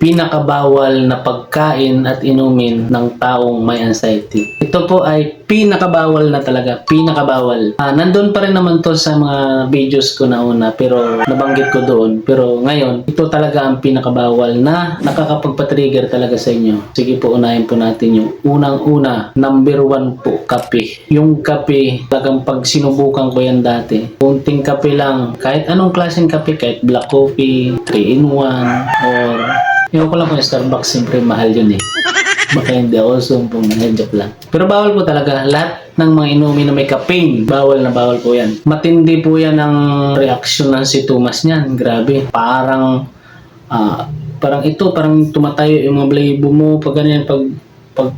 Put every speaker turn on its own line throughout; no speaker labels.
pinakabawal na pagkain at inumin ng taong may anxiety. Ito po ay pinakabawal na talaga, pinakabawal. Nandun pa rin naman to sa mga videos ko na una, pero nabanggit ko doon. Pero ngayon, ito talaga ang pinakabawal na nakakapagpa-trigger talaga sa inyo. Sige po, unahin po natin yung unang-una. Number 1 po, kape. Yung kape, talagang pag sinubukan ko yan dati, kunting kape lang, kahit anong klaseng kape, kahit black coffee, 3-in-1, or yung ko lang kung Starbucks, siyempre mahal yun eh. Baka hindi ako sumpong, joke lang. Pero bawal po talaga. Lahat ng mga inumin na may caffeine, bawal na bawal po yan. Matindi po yan ang reaksyon ng si Thomas niyan. Grabe. Parang parang tumatayo yung mga balahibo mo. Pag ganyan,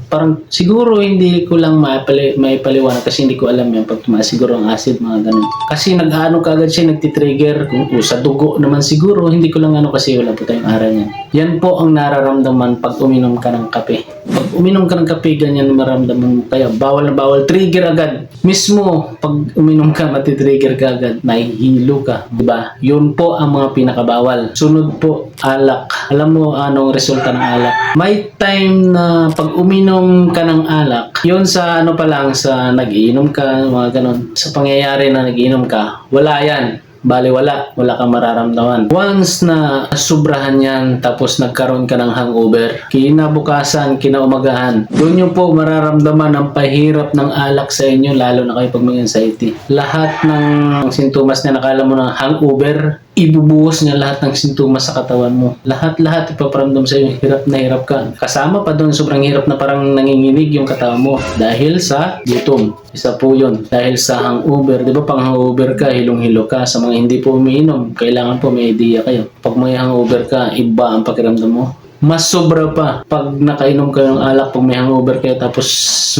parang siguro hindi ko lang maipaliwanag kasi hindi ko alam yan pag tumaas siguro ang acid, mga ganun. Kasi nag-ano kagad siya, nagtitrigger kung sa dugo naman siguro, hindi ko lang ano kasi wala po tayong aral yan. Yan po ang nararamdaman pag uminom ka ng kape. Pag uminom ka ng kape, ganyan maramdaman mo. Kaya bawal na bawal, trigger agad. Mismo, pag uminom ka, matitrigger ka agad, nahihilo ka. Diba? Yun po ang mga pinakabawal. Sunod po, alak. Alam mo anong resulta ng alak? May time na pag uminom ka ng alak, yun sa ano pa lang, sa nag-iinom ka, mga ganun. Sa pangyayari na nag-iinom ka, wala yan. Bali wala kang mararamdaman. Once na sobrahan yan, tapos nagkaroon ka ng hangover, kinabukasan, kinaumagahan, doon nyo po mararamdaman ang pahirap ng alak sa inyo, lalo na kayo pag may anxiety. Lahat ng sintomas na nakala mo ng hangover, ibubuhos niya lahat ng sintomas sa katawan mo. Lahat ipaparamdam sa iyo, hirap na hirap ka. Kasama pa doon, sobrang hirap na parang nanginginig yung katawan mo dahil sa gutom. Isa po yun. Dahil sa hangover. Di ba pang hangover ka, hilong-hilo ka. Sa mga hindi po umiinom, kailangan po may idea kayo. Pag may hangover ka, iba ang pakiramdam mo. Mas sobra pa pag nakainom kayo ng alak, pag may hangover kayo tapos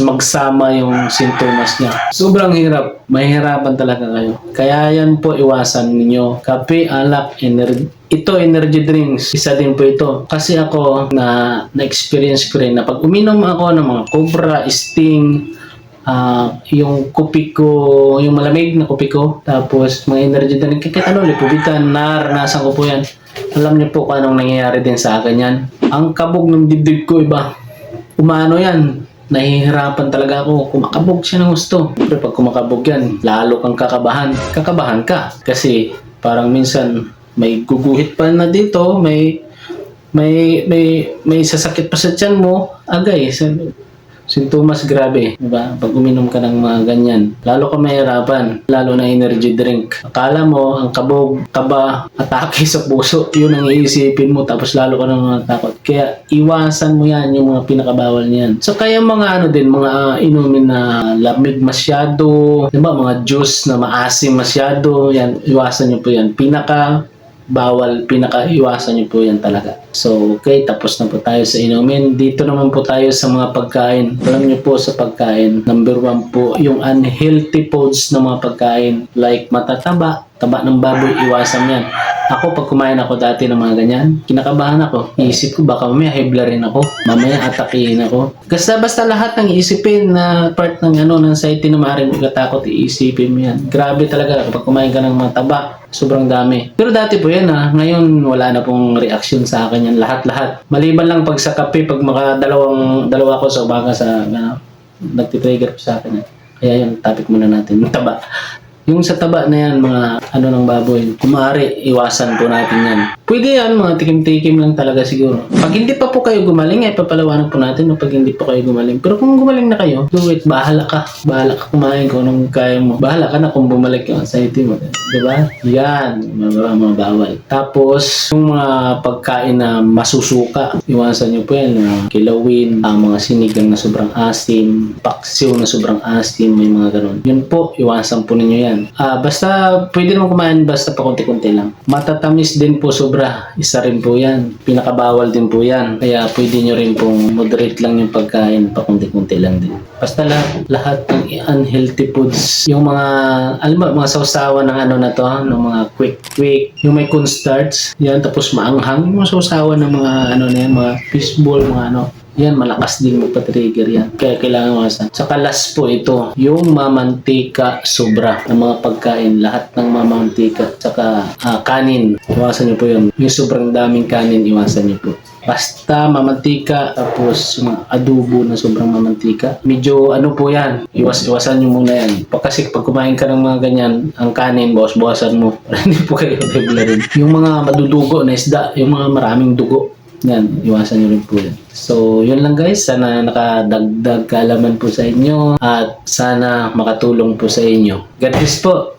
magsama yung sintomas niya. Sobrang hirap. Mahirapan talaga kayo. Kaya yan po iwasan ninyo. Kape, alak, energy drinks. Isa din po ito. Kasi ako na-experience ko rin na pag uminom ako ng mga Cobra, Sting, yung kopi ko, yung malamig na kopi ko, tapos mga energy drink, kahit ano, lipubitan, naranasan ko po yan. Alam niyo po kung anong nangyayari din sa akin yan. Ang kabog ng dibdib ko, iba. Umano yan. Nahihirapan talaga ako. Kumakabog siya ng gusto. Pero pag kumakabog yan, lalo kang kakabahan. Kakabahan ka. Kasi parang minsan may guguhit pa na dito, may sasakit pa sa tiyan mo, agay. Sintomas grabe, diba? Pag uminom ka ng mga ganyan, lalo ka mahirapan, lalo na energy drink. Akala mo, ang kabog, kaba, atake sa puso, yun ang iisipin mo, tapos lalo ka nang matakot. Kaya iwasan mo yan, yung mga pinakabawal niyan. So kaya mga mga inumin na lamig masyado, diba? Mga juice na maasim masyado, yan, iwasan nyo po yan. Bawal, pinaka-iwasan nyo po yan talaga. So, okay, tapos na po tayo sa inumin. Dito naman po tayo sa mga pagkain. Alam nyo po sa pagkain, number 1 po, yung unhealthy foods na mga pagkain. Like matataba, taba ng baboy, iwasan yan. Ako, pag kumain ako dati ng mga ganyan, kinakabahan ako. Iisip ko, baka mamaya hibla rin ako. Mamaya atakihin ako. Basta lahat ng iisipin na part ng anxiety na maaaring magkatakot, iisipin mo yan. Grabe talaga kapag kumain ka ng mga taba. Sobrang dami. Pero dati po yan Ngayon wala na pong reaction sa akin yan. Lahat. Maliban lang pag sa kape, pag dalawa ko sa umaga nagtitrigger po sa akin. Kaya yung topic muna natin. Yung taba. Yung sa taba na yan, mga ng baboy, kung maaari, iwasan po natin yan. Pwede yan, mga tikim-tikim lang talaga siguro. Pag hindi pa po kayo gumaling, papalawanan po natin pag hindi po kayo gumaling. Pero kung gumaling na kayo, do it, bahala ka. Bahala ka kumain kung anong kaya mo. Bahala ka na kung bumalik yung anxiety mo. Diba? Yan, mga bawal. Tapos, yung mga pagkain na masusuka, iwasan nyo po yan. Kilawin, mga sinigang na sobrang asim, paksiw na sobrang asim, may mga ganun. Yun po, iwasan po ninyo yan. Basta pwede naman kumain basta pa konti-konti lang. Matatamis din po sobra. Isa rin po yan. Pinakabawal din po yan. Kaya pwede nyo rin pong moderate lang yung pagkain. Pa konti-konti lang din. Basta lahat ng unhealthy foods. Yung mga, alam mo, mga sausawa ng na to, ng mga quick. Yung may cornstarch. Yan, tapos maanghang. Yung mga sausawa ng mga na yan, mga fishball, mga yan, malakas din magpa-trigger yan. Kaya kailangan iwasan. Sa kalas po ito, yung mamantika sobra ng mga pagkain. Lahat ng mamantika. Saka kanin. Iwasan nyo po yun. Yung sobrang daming kanin, iwasan nyo po. Pasta, mamantika, tapos mga adobo na sobrang mamantika. Medyo ano po yan, iwasan nyo muna yan. Kasi pag kumain ka ng mga ganyan, ang kanin, bawas-bawasan mo. Para hindi po kayo rin. Yung mga madudugo na isda, yung mga maraming dugo, yan, iwasan nyo rin po yan. So, yun lang guys. Sana nakadagdag kaalaman po sa inyo at sana makatulong po sa inyo. God bless po!